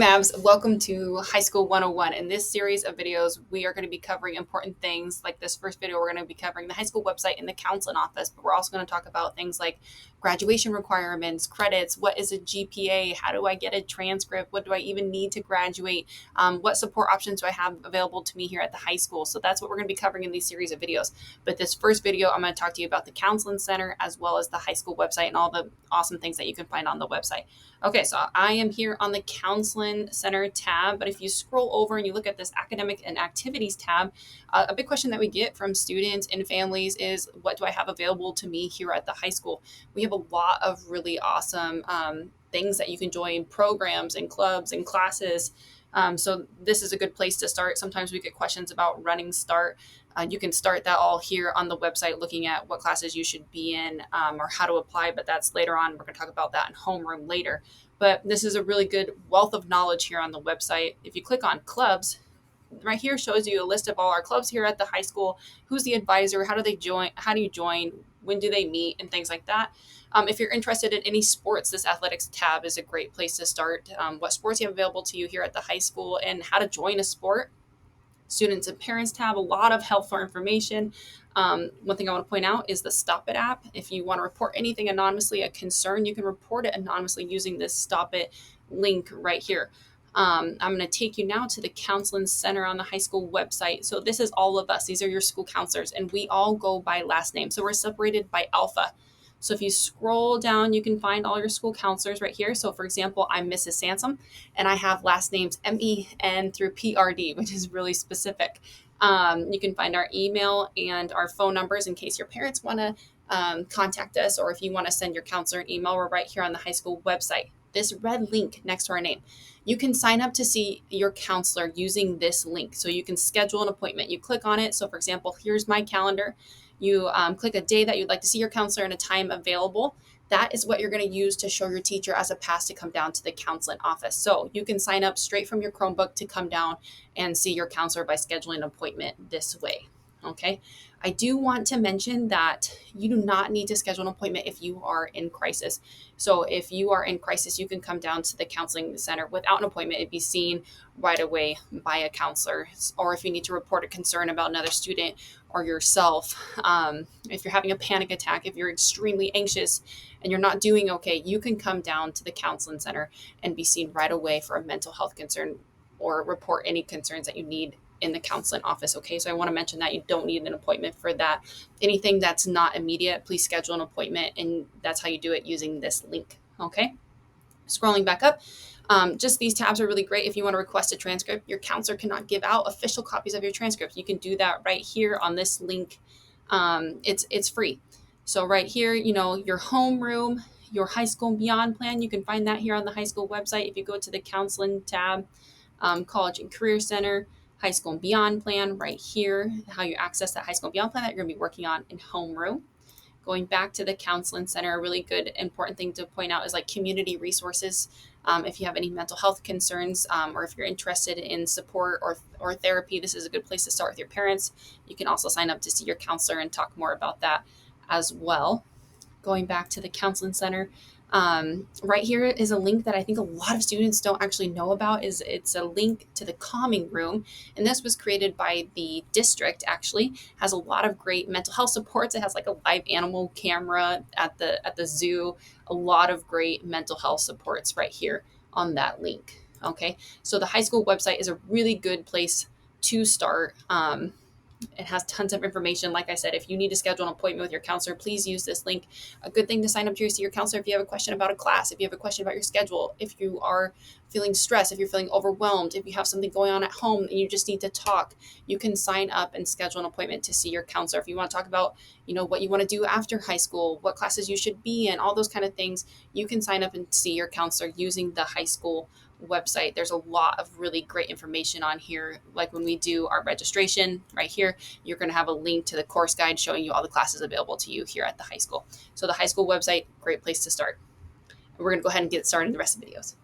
Mavs, welcome to High School 101. In this series of videos, we are going to be covering important things. Like this first video, we're going to be covering the high school website and the counseling office, but we're also going to talk about things like graduation requirements, credits, what is a GPA, how do I get a transcript, what do I even need to graduate, what support options do I have available to me here at the high school. So that's what we're going to be covering in these series of videos. But this first video, I'm going to talk to you about the counseling center as well as the high school website and all the awesome things that you can find on the website. Okay, so I am here on the Counseling Center tab, but if you scroll over and you look at this Academic and Activities tab, a big question that we get from students and families is, what do I have available to me here at the high school? We have a lot of really awesome things that you can join, programs and clubs and classes. So this is a good place to start. Sometimes we get questions about Running Start. You can start that all here on the website, looking at what classes you should be in or how to apply, but that's later on. We're going to talk about that in homeroom later. But this is a really good wealth of knowledge here on the website. If you click on clubs, right here shows you a list of all our clubs here at the high school, who's the advisor, how do they join, how do you join, when do they meet, and things like that. If you're interested in any sports, this athletics tab is a great place to start. What sports you have available to you here at the high school and how to join a sport. Students and parents tab, a lot of helpful information. One thing I want to point out is the Stop It app. If you want to report anything anonymously, a concern, you can report it anonymously using this Stop It link right here. I'm going to take you now to the Counseling Center on the high school website. So this is all of us. These are your school counselors, and we all go by last name. So we're separated by alpha. So if you scroll down, you can find all your school counselors right here. So for example, I'm Mrs. Sansom, and I have last names MEN through PRD, which is really specific. You can find our email and our phone numbers in case your parents want to contact us, or if you want to send your counselor an email. We're right here on the high school website. This red link next to our name. You can sign up to see your counselor using this link. So you can schedule an appointment. You click on it. So for example, here's my calendar. You click a day that you'd like to see your counselor and a time available. That is what you're going to use to show your teacher as a pass to come down to the counseling office. So you can sign up straight from your Chromebook to come down and see your counselor by scheduling an appointment this way. Okay. I do want to mention that you do not need to schedule an appointment if you are in crisis. So if you are in crisis, you can come down to the counseling center without an appointment and be seen right away by a counselor. Or if you need to report a concern about another student or yourself, if you're having a panic attack, if you're extremely anxious and you're not doing okay, you can come down to the counseling center and be seen right away for a mental health concern or report any concerns that you need in the counseling office. Okay, so I want to mention that you don't need an appointment for that. Anything that's not immediate, please schedule an appointment, and that's how you do it using this link. Okay, scrolling back up, just these tabs are really great. If you want to request a transcript, your counselor cannot give out official copies of your transcripts. You can do that right here on this link. It's free. So right here, your homeroom, your high school and beyond plan, you can find that here on the high school website. If you go to the counseling tab, college and career center, high school and beyond plan right here, how you access that high school and beyond plan that you're going to be working on in homeroom. Going back to the counseling center, a really good important thing to point out is like community resources. If you have any mental health concerns, or if you're interested in support or therapy, this is a good place to start with your parents. You can also sign up to see your counselor and talk more about that as well. Going back to the counseling center, right here is a link that I think a lot of students don't actually know about. It's a link to the calming room, and this was created by the district. Actually, has a lot of great mental health supports. It has like a live animal camera at the zoo. A lot of great mental health supports right here on that link. Okay, so the high school website is a really good place to start. It has tons of information. Like I said, if you need to schedule an appointment with your counselor, please use this link. A good thing to sign up to see your counselor if you have a question about a class, if you have a question about your schedule, if you are feeling stressed, if you're feeling overwhelmed, if you have something going on at home and you just need to talk, you can sign up and schedule an appointment to see your counselor. If you want to talk about, what you want to do after high school, what classes you should be in, all those kind of things, you can sign up and see your counselor using the high school website. There's a lot of really great information on here. Like when we do our registration right here, you're going to have a link to the course guide showing you all the classes available to you here at the high school. So the high school website, great place to start. And we're going to go ahead and get started in the rest of the videos.